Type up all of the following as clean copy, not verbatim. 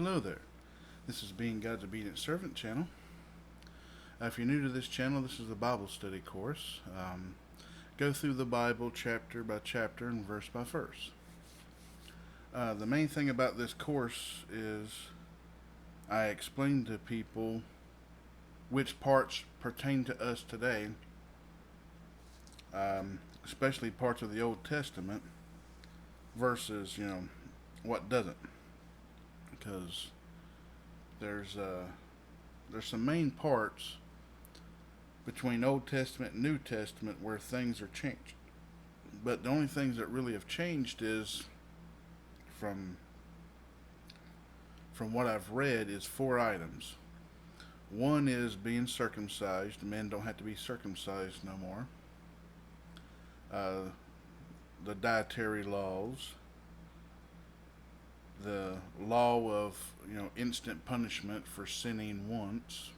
Hello there. This is Being God's Obedient Servant channel. If you're new to this channel, this is a Bible study course. Go through the Bible chapter by chapter and verse by verse. The main thing about this course is I explain to people which parts pertain to us today, especially parts of the Old Testament, versus what doesn't, because there's some main parts between Old Testament and New Testament where things are changed. But the only things that really have changed is from what I've read is 4 items. One is being circumcised. Men don't have to be circumcised no more. The dietary laws, the law of instant punishment for sinning once,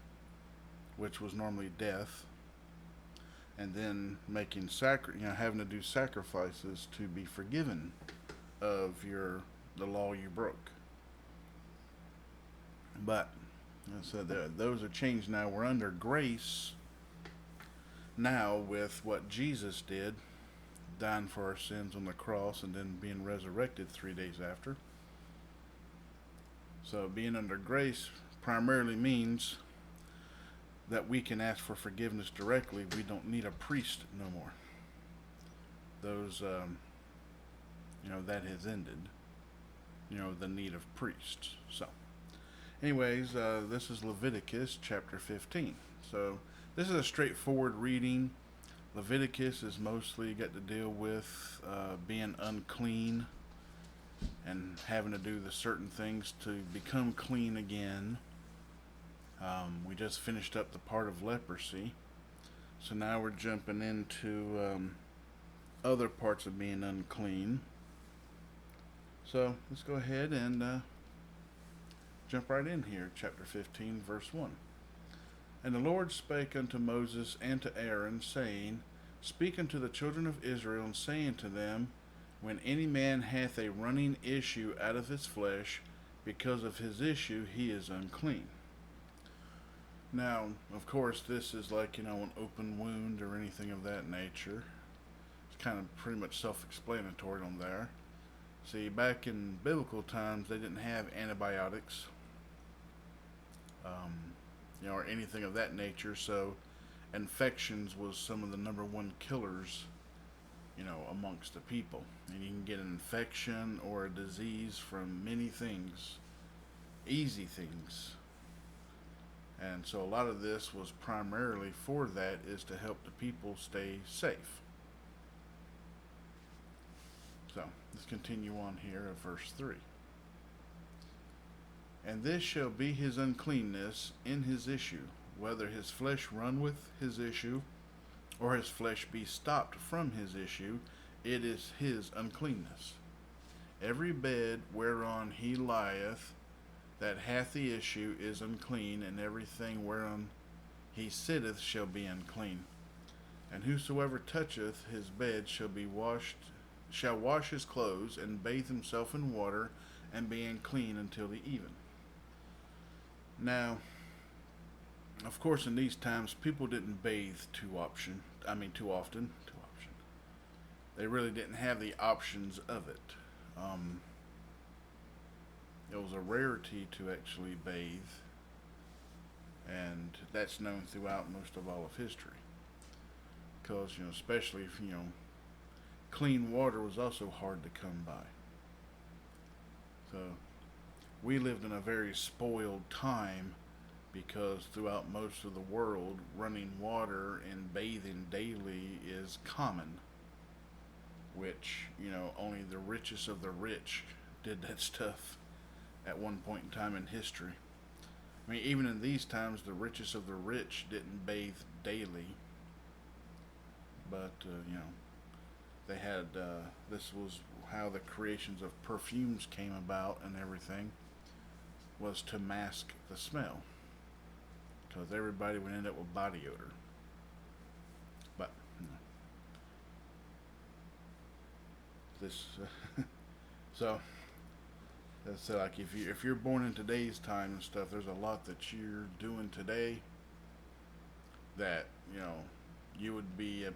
which was normally death, and then making having to do sacrifices to be forgiven of the law you broke. But so those are changed now. We're under grace now with what Jesus did, dying for our sins on the cross and then being resurrected 3 days after. So being under grace primarily means that we can ask for forgiveness directly. We don't need a priest no more. Those, that has ended. The need of priests. So, anyways, this is Leviticus chapter 15. So, this is a straightforward reading. Leviticus is mostly got to deal with being unclean and having to do the certain things to become clean again. We just finished up the part of leprosy, so now we're jumping into other parts of being unclean. So let's go ahead and jump right in here. Chapter 15, verse 1. And the Lord spake unto Moses and to Aaron, saying, Speak unto the children of Israel, and say unto them, When any man hath a running issue out of his flesh, because of his issue he is unclean. Now, of course, this is like, an open wound or anything of that nature. It's kind of pretty much self-explanatory on there. See, back in biblical times, they didn't have antibiotics, or anything of that nature, so infections was some of the number one killers, amongst the people. And you can get an infection or a disease from many things, easy things. And so a lot of this was primarily for that, is to help the people stay safe. So let's continue on here at verse 3. And this shall be his uncleanness in his issue, whether his flesh run with his issue, or his flesh be stopped from his issue, it is his uncleanness. Every bed whereon he lieth, that hath the issue, is unclean, and everything whereon he sitteth shall be unclean. And whosoever toucheth his bed shall wash his clothes, and bathe himself in water, and be unclean until the even. Now, of course, in these times, people didn't bathe too often. They really didn't have the options of it. It was a rarity to actually bathe, and that's known throughout most of all of history. Because, especially if, clean water was also hard to come by. So, we lived in a very spoiled time, because throughout most of the world, running water and bathing daily is common. Which, only the richest of the rich did that stuff at one point in time in history. I mean, even in these times, the richest of the rich didn't bathe daily. But, they had, this was how the creations of perfumes came about and everything, was to mask the smell. Because everybody would end up with body odor. But, this, so, So like if you're born in today's time and stuff, there's a lot that you're doing today that you would be at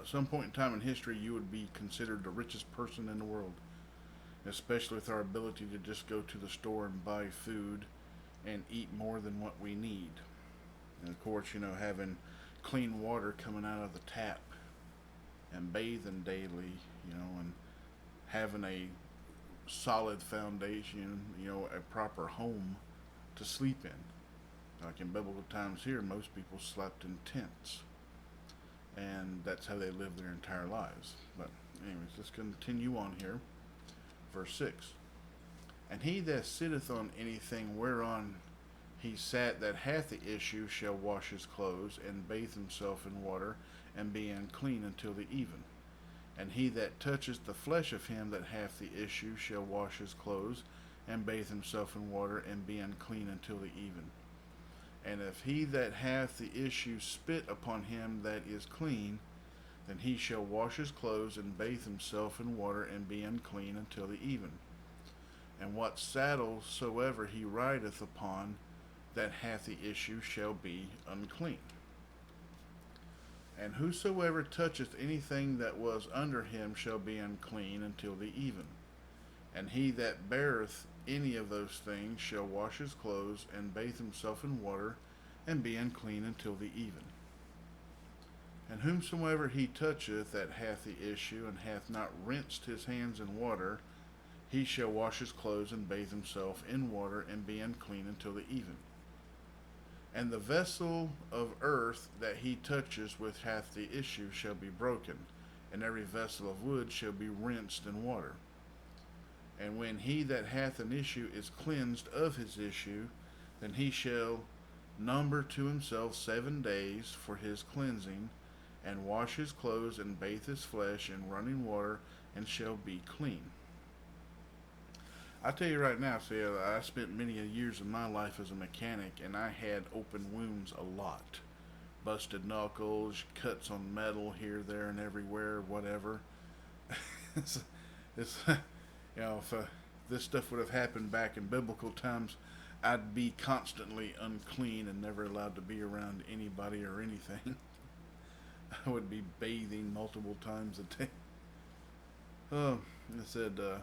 some point in time in history you would be considered the richest person in the world, especially with our ability to just go to the store and buy food and eat more than what we need. And of course, having clean water coming out of the tap and bathing daily, and having a solid foundation, a proper home to sleep in. Like in biblical times here, most people slept in tents, and that's how they lived their entire lives. But, anyways, let's continue on here. Verse 6. And he that sitteth on anything whereon he sat that hath the issue shall wash his clothes, and bathe himself in water, and be unclean until the even. And he that toucheth the flesh of him that hath the issue shall wash his clothes, and bathe himself in water, and be unclean until the even. And if he that hath the issue spit upon him that is clean, then he shall wash his clothes, and bathe himself in water, and be unclean until the even. And what saddle soever he rideth upon that hath the issue shall be unclean. And whosoever toucheth anything that was under him shall be unclean until the even. And he that beareth any of those things shall wash his clothes, and bathe himself in water, and be unclean until the even. And whomsoever he toucheth that hath the issue, and hath not rinsed his hands in water, he shall wash his clothes, and bathe himself in water, and be unclean until the even. And the vessel of earth that he touches with hath the issue shall be broken, and every vessel of wood shall be rinsed in water. And when he that hath an issue is cleansed of his issue, then he shall number to himself 7 days for his cleansing, and wash his clothes, and bathe his flesh in running water, and shall be clean. I tell you right now, see, I spent many years of my life as a mechanic, and I had open wounds a lot. Busted knuckles, cuts on metal here, there, and everywhere, whatever. it's if this stuff would have happened back in biblical times, I'd be constantly unclean and never allowed to be around anybody or anything. I would be bathing multiple times a day. Oh, I said, the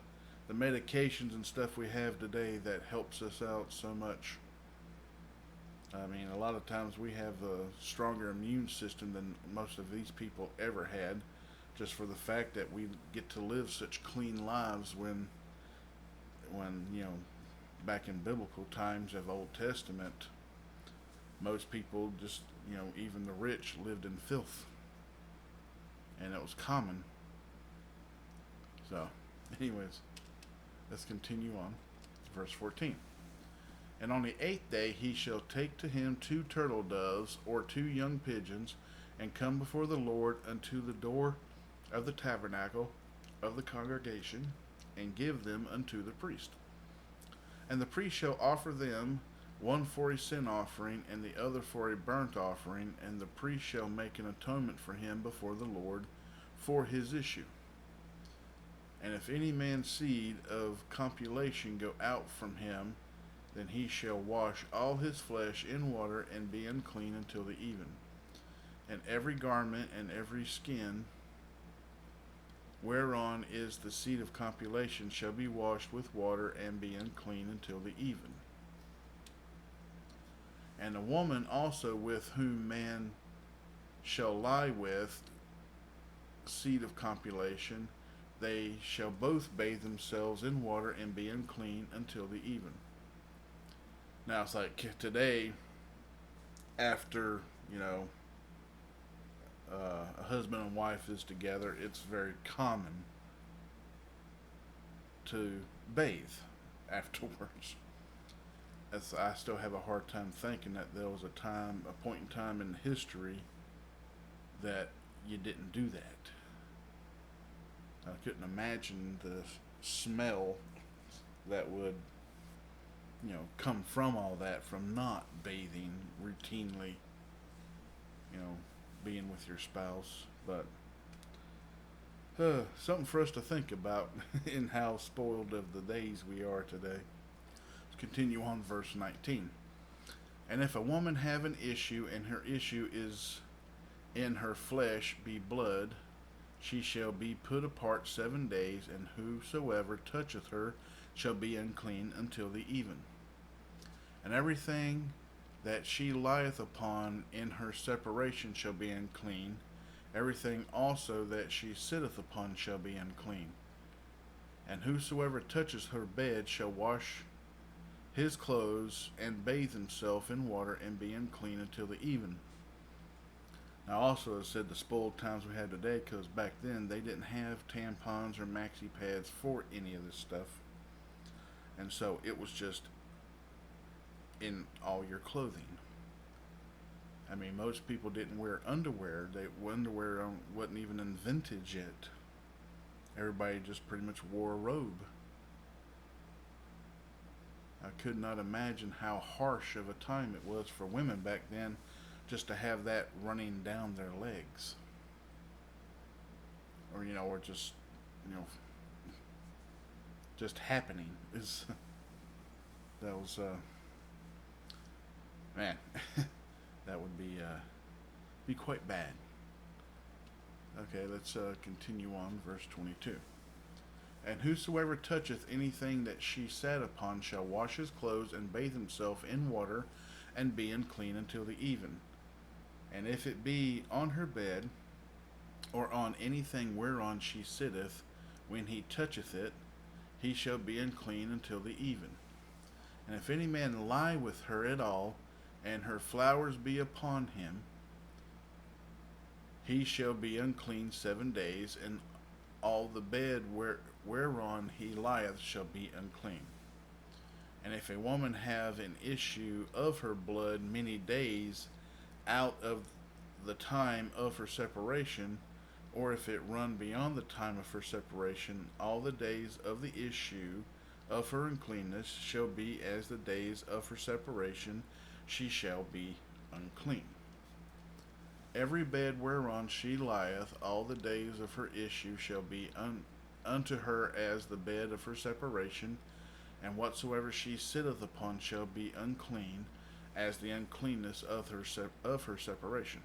medications and stuff we have today that helps us out so much. I mean, a lot of times we have a stronger immune system than most of these people ever had, just for the fact that we get to live such clean lives when back in biblical times of Old Testament, most people just, even the rich lived in filth, and it was common. So, anyways, let's continue on. Verse 14. And on the 8th day he shall take to him 2 turtle doves, or 2 young pigeons, and come before the Lord unto the door of the tabernacle of the congregation, and give them unto the priest. And the priest shall offer them, one for a sin offering, and the other for a burnt offering, and the priest shall make an atonement for him before the Lord for his issue. And if any man's seed of copulation go out from him, then he shall wash all his flesh in water, and be unclean until the even. And every garment and every skin whereon is the seed of copulation shall be washed with water, and be unclean until the even. And a woman also with whom man shall lie with seed of copulation, they shall both bathe themselves in water, and be unclean until the even. Now it's like today, after a husband and wife is together, it's very common to bathe afterwards. I still have a hard time thinking that there was a point in time in history that you didn't do that. I couldn't imagine the smell that would, come from all that, from not bathing routinely, being with your spouse. But Something for us to think about in how spoiled of the days we are today. Let's continue on verse 19. And if a woman have an issue, and her issue is in her flesh be blood, she shall be put apart 7 days, and whosoever toucheth her shall be unclean until the even. And everything that she lieth upon in her separation shall be unclean. Everything also that she sitteth upon shall be unclean. And whosoever touches her bed shall wash his clothes and bathe himself in water and be unclean until the even. Now, also, it said the spoiled times we have today, because back then they didn't have tampons or maxi pads for any of this stuff. And so it was just in all your clothing. I mean, most people didn't wear underwear. Underwear wasn't even invented yet. Everybody just pretty much wore a robe. I could not imagine how harsh of a time it was for women back then, just to have that running down their legs, or just, just happening. Is that was man, that would be quite bad. Okay, let's continue on, verse 22. And whosoever toucheth anything that she sat upon shall wash his clothes and bathe himself in water, and be unclean until the even. And if it be on her bed, or on anything whereon she sitteth, when he toucheth it, he shall be unclean until the even. And if any man lie with her at all, and her flowers be upon him, he shall be unclean 7 days, and all the bed whereon he lieth shall be unclean. And if a woman have an issue of her blood many days out of the time of her separation, or if it run beyond the time of her separation, all the days of the issue of her uncleanness shall be as the days of her separation, she shall be unclean. Every bed whereon she lieth all the days of her issue shall be unto her as the bed of her separation, and whatsoever she sitteth upon shall be unclean, as the uncleanness of her separation.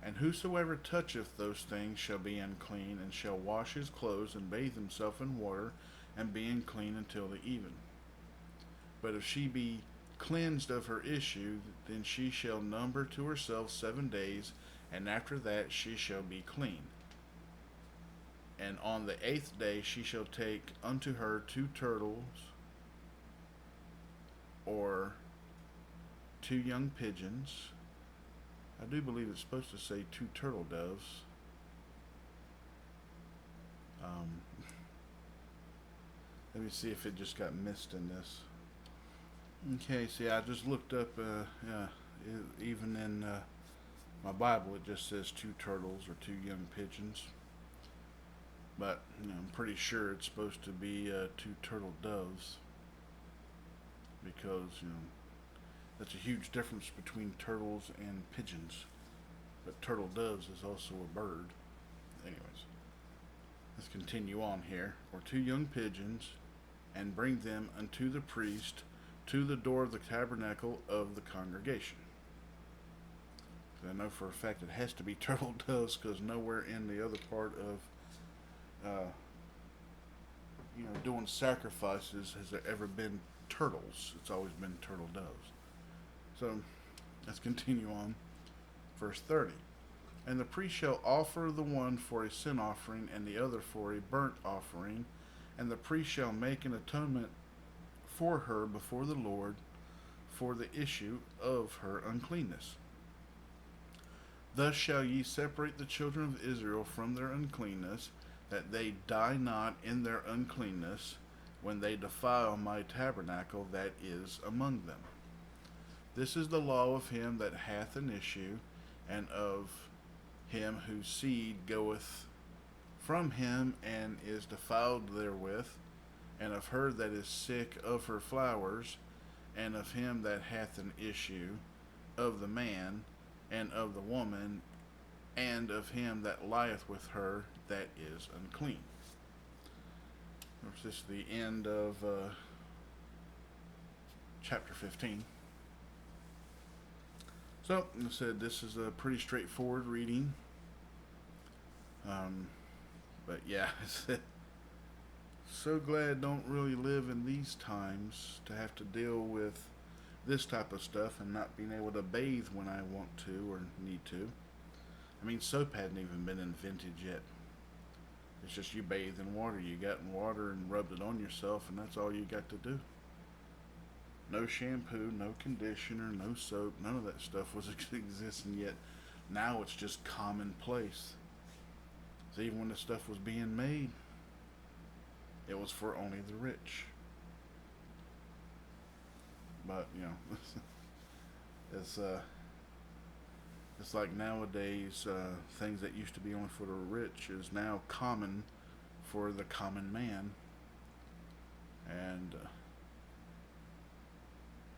And whosoever toucheth those things shall be unclean, and shall wash his clothes and bathe himself in water, and be unclean until the even. But if she be cleansed of her issue, then she shall number to herself 7 days, and after that she shall be clean. And on the 8th day she shall take unto her 2 turtles, or 2 young pigeons. I do believe it's supposed to say 2 turtle doves. Let me see if it just got missed in this. Okay, see, I just looked up, even in my Bible, it just says 2 turtles or 2 young pigeons. But, I'm pretty sure it's supposed to be 2 turtle doves. Because, that's a huge difference between turtles and pigeons. But turtle doves is also a bird. Anyways, let's continue on here. Or 2 young pigeons, and bring them unto the priest to the door of the tabernacle of the congregation. I know for a fact it has to be turtle doves, because nowhere in the other part of doing sacrifices has there ever been turtles. It's always been turtle doves. So let's continue on. Verse 30. And the priest shall offer the one for a sin offering, and the other for a burnt offering, and the priest shall make an atonement for her before the Lord for the issue of her uncleanness. Thus shall ye separate the children of Israel from their uncleanness, that they die not in their uncleanness when they defile my tabernacle that is among them. This is the law of him that hath an issue, and of him whose seed goeth from him and is defiled therewith, and of her that is sick of her flowers, and of him that hath an issue, of the man, and of the woman, and of him that lieth with her that is unclean. This is the end of chapter 15. So, I said this is a pretty straightforward reading. But yeah, so glad I don't really live in these times to have to deal with this type of stuff and not being able to bathe when I want to or need to. I mean, soap hadn't even been invented yet. It's just you bathe in water. You got in water and rubbed it on yourself, and that's all you got to do. No shampoo, no conditioner, no soap. None of that stuff was existing yet. Now it's just commonplace. So even when the stuff was being made, it was for only the rich. But it's it's like nowadays, things that used to be only for the rich is now common for the common man. And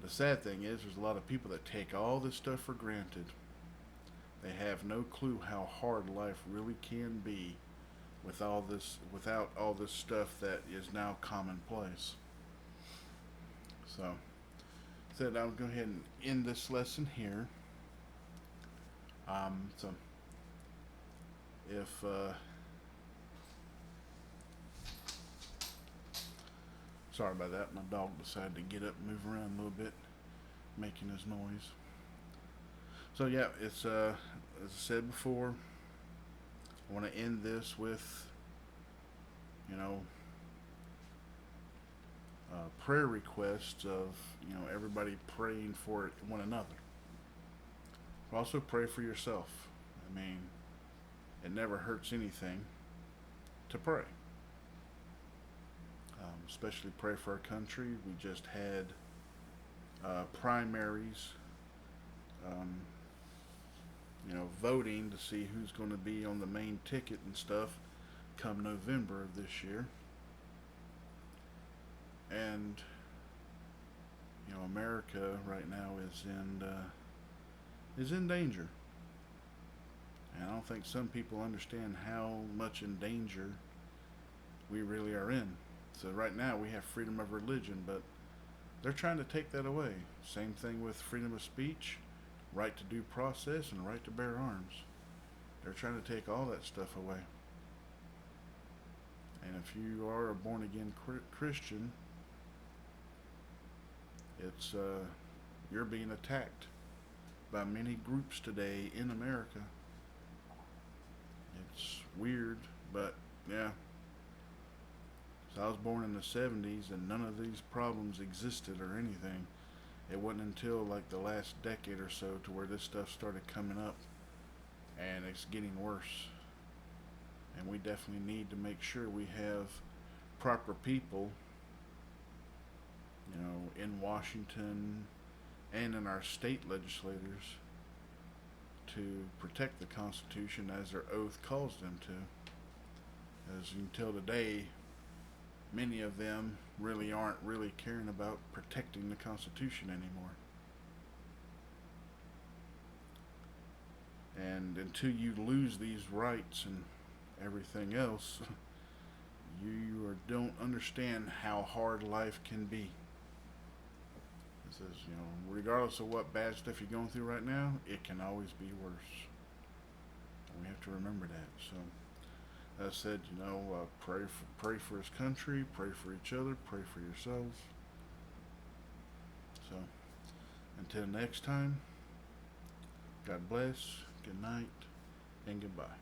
the sad thing is, there's a lot of people that take all this stuff for granted. They have no clue how hard life really can be without all this stuff that is now commonplace. So, said I'll go ahead and end this lesson here. So if sorry about that, my dog decided to get up and move around a little bit, making his noise. So yeah, it's as I said before, I want to end this with prayer requests of everybody praying for one another. Also pray for yourself. I mean, it never hurts anything to pray. Especially pray for our country. We just had primaries, voting to see who's going to be on the main ticket and stuff come November of this year. And America right now is in danger. And I don't think some people understand how much in danger we really are in. So right now we have freedom of religion, but they're trying to take that away. Same thing with freedom of speech, right to due process, and right to bear arms. They're trying to take all that stuff away. And if you are a born again Christian, it's you're being attacked by many groups today in America. It's weird, but yeah. So I was born in the 70s and none of these problems existed or anything. It wasn't until like the last decade or so to where this stuff started coming up, and it's getting worse. And we definitely need to make sure we have proper people, in Washington and in our state legislators to protect the Constitution as their oath calls them to. As until today, many of them really aren't really caring about protecting the Constitution anymore. And until you lose these rights and everything else, you don't understand how hard life can be. It says, regardless of what bad stuff you're going through right now, it can always be worse. And we have to remember that. So, as I said, pray for his country, pray for each other, pray for yourselves. So, until next time, God bless, good night, and goodbye.